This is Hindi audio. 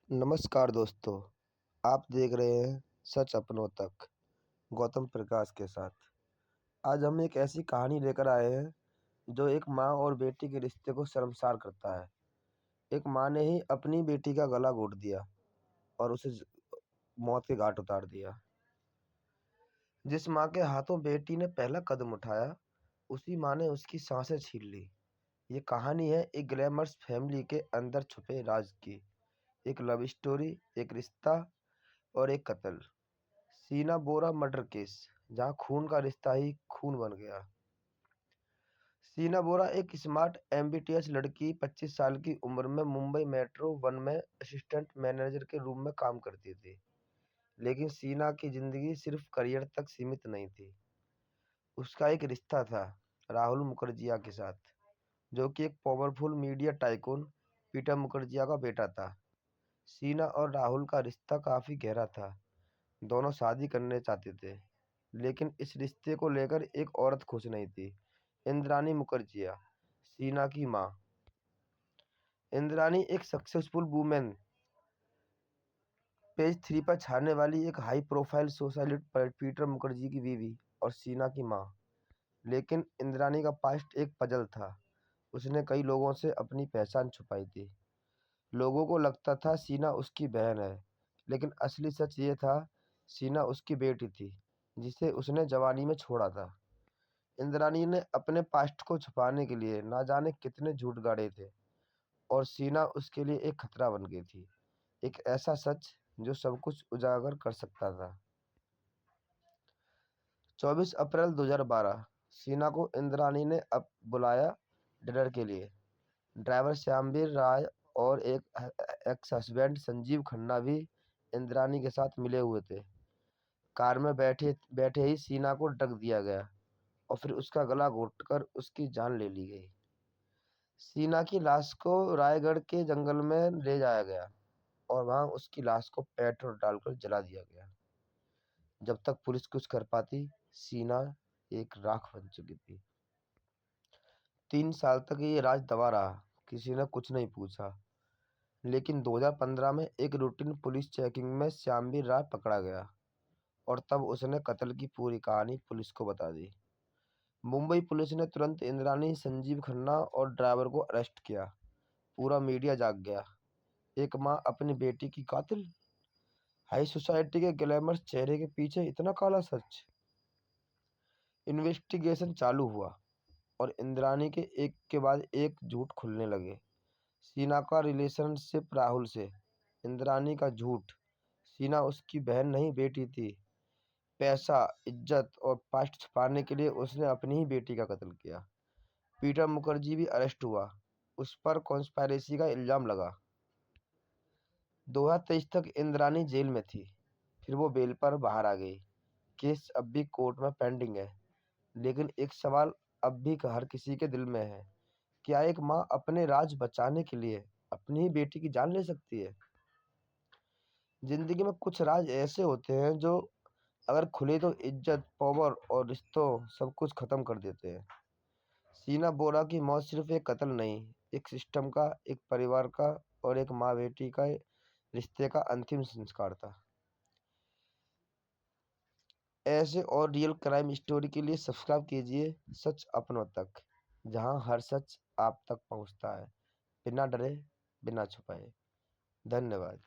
नमस्कार दोस्तों, आप देख रहे हैं सच अपनों तक गौतम प्रकाश के साथ। आज हम एक ऐसी कहानी लेकर आए हैं जो एक माँ और बेटी के रिश्ते को शर्मसार करता है। एक माँ ने ही अपनी बेटी का गला घोट दिया और उसे मौत के घाट उतार दिया। जिस माँ के हाथों बेटी ने पहला कदम उठाया, उसी माँ ने उसकी सांसें छीन ली। ये कहानी है एक ग्लैमरस फैमिली के अंदर छुपे राज की। एक लव स्टोरी, एक रिश्ता और एक कत्ल। सीना बोरा मर्डर केस, जहां खून का रिश्ता ही खून बन गया। सीना बोरा एक स्मार्ट एमबीटीएस लड़की 25 साल की उम्र में मुंबई मेट्रो वन में असिस्टेंट मैनेजर के रूम में काम करती थी। लेकिन सीना की जिंदगी सिर्फ करियर तक सीमित नहीं थी। उसका एक रिश्ता था राहुल मुखर्जिया के साथ, जो कि एक powerful media tycoon Peter Mukerjea का बेटा था। सीना और राहुल का रिश्ता काफी गहरा था। दोनों शादी करने चाहते थे, लेकिन इस रिश्ते को लेकर एक औरत खुश नहीं थी। इंद्राणी मुखर्जिया, सीना की माँ। इंद्राणी एक सक्सेसफुल वुमेन, पेज 3 पर छाने वाली एक हाई प्रोफाइल सोशलिस्ट पर पीटर मुखर्जी की बीवी और सीना की माँ। लेकिन इंद्राणी का पास्ट एक पजल था। उसने कई लोगों से अपनी पहचान छुपाई थी। लोगों को लगता था सीना उसकी बहन है, लेकिन असली सच ये था, सीना उसकी बेटी थी जिसे उसने जवानी में छोड़ा था। इंद्राणी ने अपने पास्ट को छुपाने के लिए ना जाने कितने झूठ गाड़े थे, और सीना उसके लिए एक खतरा बन गई थी। एक ऐसा सच जो सब कुछ उजागर कर सकता था। 24 अप्रैल 2012, सीना को इंद्राणी ने अब बुलाया डिनर के लिए। ड्राइवर श्यामवीर राय और एक एक्स हस्बैंड संजीव खन्ना भी इंद्राणी के साथ मिले हुए थे। कार में बैठे बैठे ही सीना को ढक दिया गया और फिर उसका गला घोटकर उसकी जान ले ली गई। सीना की लाश को रायगढ़ के जंगल में ले जाया गया और वहां उसकी लाश को पेट्रोल डालकर जला दिया गया। जब तक पुलिस कुछ कर पाती, सीना एक राख बन चुकी थी। 3 साल तक ये राज दबा रहा, किसी ने कुछ नहीं पूछा। लेकिन 2015 में एक रूटीन पुलिस चेकिंग में श्यामवीर राय पकड़ा गया और तब उसने कत्ल की पूरी कहानी पुलिस को बता दी। मुंबई पुलिस ने तुरंत इंद्राणी, संजीव खन्ना और ड्राइवर को अरेस्ट किया। पूरा मीडिया जाग गया। एक माँ अपनी बेटी की कातिल। हाई सोसाइटी के ग्लैमरस चेहरे के पीछे इतना काला सच। इन्वेस्टिगेशन चालू हुआ और इंद्राणी के एक के बाद एक झूठ खुलने लगे। सीना का रिलेशनशिप राहुल से, इंद्राणी का झूठ, सीना उसकी बहन नहीं बेटी थी। पैसा, इज्जत और पास्ट छुपाने के लिए उसने अपनी ही बेटी का कत्ल किया। पीटर मुखर्जी भी अरेस्ट हुआ। उस पर कॉन्स्पायरेसी का इल्जाम लगा। 2023 तक इंद्राणी जेल में थी, फिर वो बेल पर बाहर आ गई। केस अब भी कोर्ट में पेंडिंग है, लेकिन एक सवाल अब भी हर किसी के दिल में है, क्या एक माँ अपने राज बचाने के लिए अपनी ही बेटी की जान ले सकती है? जिंदगी में कुछ राज ऐसे होते हैं जो अगर खुले तो इज्जत, पावर और रिश्तों सब कुछ खत्म कर देते हैं। सीना बोरा की मौत सिर्फ एक कत्ल नहीं, एक सिस्टम का, एक परिवार का और एक माँ बेटी का रिश्ते का अंतिम संस्कार था। ऐसे और रियल क्राइम स्टोरी के लिए सब्सक्राइब कीजिए सच अपनों तक, जहां हर सच आप तक पहुंचता है, बिना डरे, बिना छुपाए। धन्यवाद।